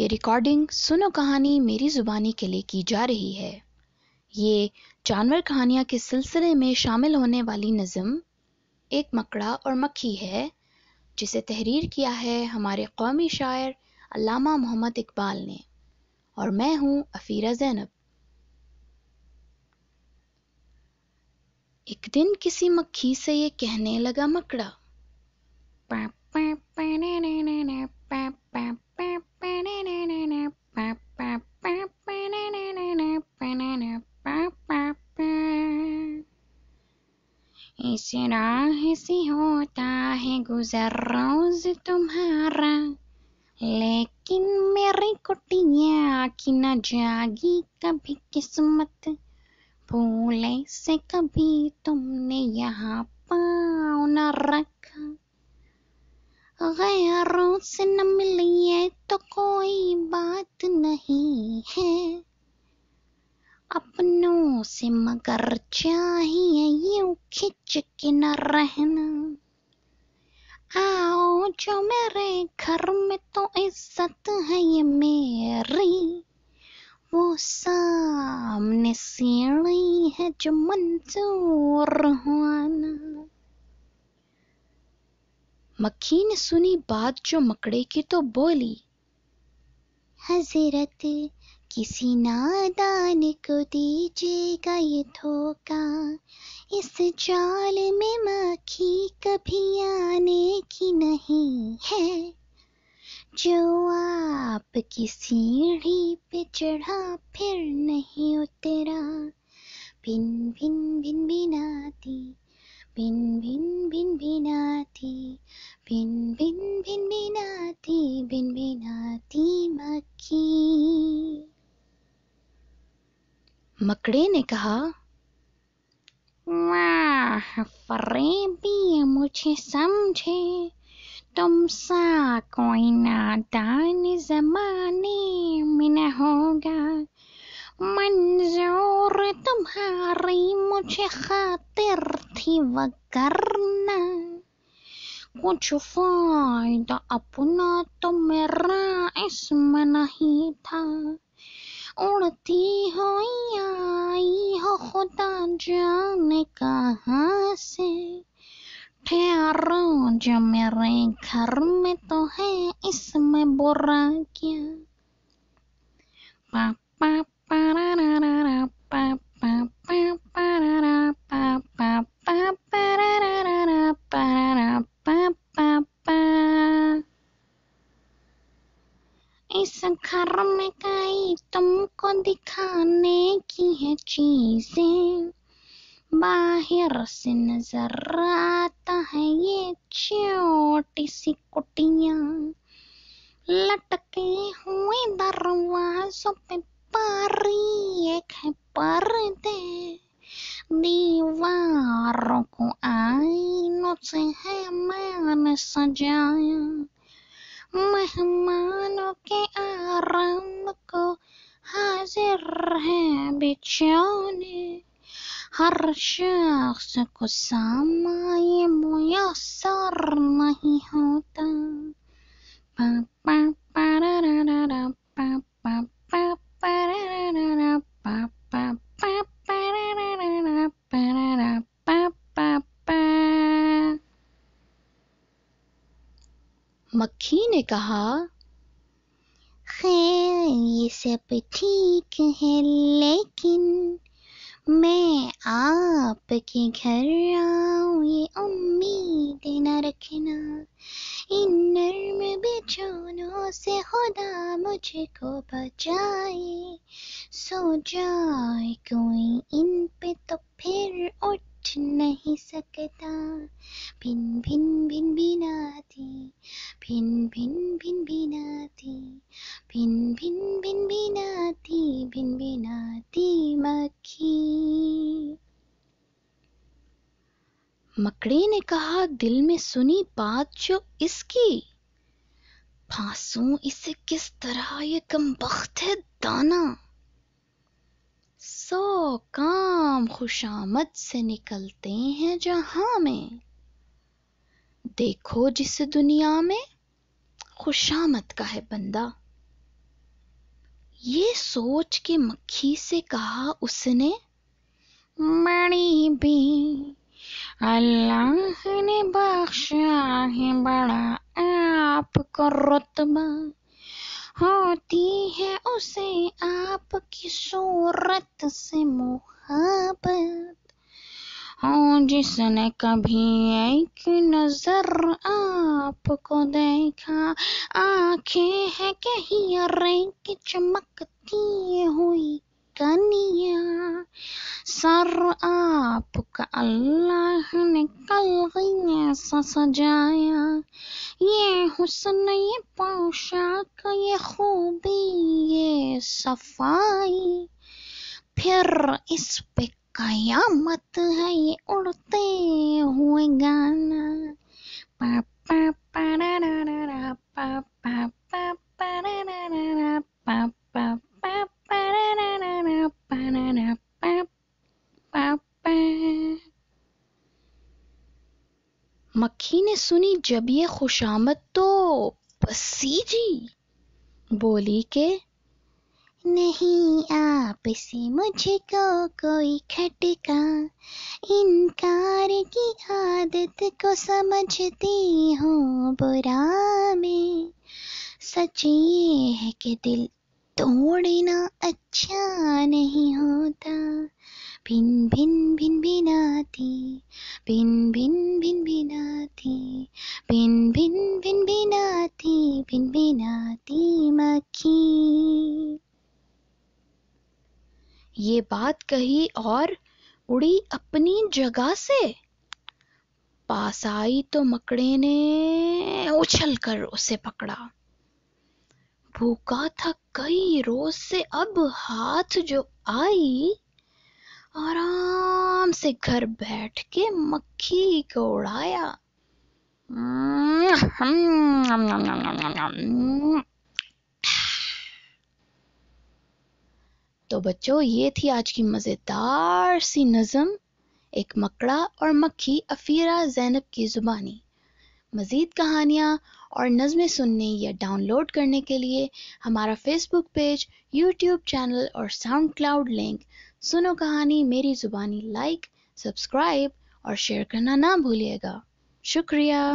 یہ ریکارڈنگ سنو کہانی میری زبانی کے لیے کی جا رہی ہے۔ یہ جانور کہانیاں کے سلسلے میں شامل ہونے والی نظم ایک مکڑا اور مکھی ہے، جسے تحریر کیا ہے ہمارے قومی شاعر علامہ محمد اقبال نے، اور میں ہوں افیرہ زینب۔ ایک دن کسی مکھی سے یہ کہنے لگا مکڑا، اس راہ سے ہوتا ہے گزر روز تمہارا، لیکن میری کٹیا کی نہ جاگی کبھی قسمت، پھولے سے کبھی تم نے یہاں پاؤں نہ رکھا، غیروں سے نہ ملیے تو کوئی بات نہیں ہے، اپنوں سے مگر چاہیے یوں کھچ کے نہ رہنا، آؤ جو میرے گھر میں تو عزت ہے یہ میری، وہ سامنے سیڑھی ہے جو منظور ہو آنا۔ مکھی نے سنی بات جو مکڑے کی تو بولی، حضرت کسی نادان کو دیجیے گا یہ دھوکا، اس جال میں مکھی کبھی آنے کی نہیں ہے، جو آپ کی سیڑھی پہ چڑھا پھر نہیں اترا، بن بن بن بناتی، بن بن بن بناتی، بن بن بن بناتی، بن بناتی مکھی۔ مکڑے نے کہا، واہ فریبی مجھے سمجھے، تم سا کوئی نادان زمانے میں نہ ہوگا، منظور تمہاری مجھے خاطر تھی وگرنہ کچھ فائدہ اپنا تو میرا اس میں نہیں تھا، اڑتی ہوئی آئی ہو خدا جانے کہاں سے، ٹھہرو جو میرے گھر میں تو ہے اس میں برا کیا، پا پا پارارارا پا پا پا پارارا پا پا پا پارارارا پارارا پا پا پا۔ اس گھر میں کئی تم کو دکھانے کی ہے چیزیں، باہر سے نظر آتا ہے یہ چھوٹی سی کٹیاں، لٹکے ہوئے دروازوں پہ باریک ہے پردے، دیواروں کو آئینوں سے ہے میں نے سجایا، مہمانوں کے آرام کو حاضر ہے بچھونے، ہر شخص کو ساماں میسر نہیں ہوتا، پا پا پارارارا پا پا پا پارارارا پا پا پا پارارارا پارارا پا پا پا۔ مکھی نے کہا، خیر یہ سب ٹھیک ہے، لیکن میں آپ کے گھر آؤں یہ امید نہ رکھنا، ان نرم بچھونوں سے خدا مجھ کو بچائے، سو جائے کوئی ان پہ تو پھر اٹھ نہیں سکتا، بن بن بن بناتی، بن بن بن بناتی، بن بن بن بناتی، بن بناتی مکھی۔ مکڑے نے کہا، دل میں سنی بات جو اس کی، پھانسوں اسے کس طرح یہ کمبخت ہے دانا، 100 کام خوشامد سے نکلتے ہیں جہاں میں، دیکھو جس دنیا میں خوشامد کا ہے بندہ، یہ سوچ کے مکھی سے کہا اس نے، بڑی بھی اللہ نے بخشا ہے بڑا آپ کو رتبہ، ہوتی ہے اسے آپ کی صورت سے محبت، جس نے کبھی ایک نظر آپ کو دیکھا، آنکھیں ہیں کہیں رنگ چمکتی ہوئی کنیاں، سر آپ کا اللہ نے کلگی سا سجایا، یہ حسن یہ پوشاک یہ خوبی یہ صفائی، پھر اس پہ قیامت ہے یہ اڑتے ہوئے گانا، پا پا پا را را را را، پا پا پا پا را را را را، پا پا پا پا را را را را، پا را را پا پا پا۔ مکھی نے سنی جب یہ خوشامد تو پسیجی، بولی کہ نہیں آپ سے مجھ کو کوئی کھٹکا، انکار کی عادت کو سمجھتی ہوں برا میں، سچ یہ ہے کہ دل توڑنا اچھا نہیں ہوتا، بھن بھن بھن بھناتی، بھن بھن بھن بھناتی، بھن بھن بھن بھناتی، بھن بھناتی مکھی۔ یہ بات کہی اور اڑی اپنی جگہ سے، پاس آئی تو مکڑے نے اچھل کر اسے پکڑا، بھوکا تھا کئی روز سے اب ہاتھ جو آئی، آرام سے گھر بیٹھ کے مکھی کو اڑایا۔ تو بچوں، یہ تھی آج کی مزیدار سی نظم، ایک مکڑا اور مکھی افیرہ زینب کی زبانی۔ مزید کہانیاں اور نظمیں سننے یا ڈاؤن لوڈ کرنے کے لیے ہمارا فیس بک پیج، یوٹیوب چینل اور ساؤنڈ کلاؤڈ لنک سنو کہانی میری زبانی لائک، سبسکرائب اور شیئر کرنا نہ بھولیے گا۔ شکریہ۔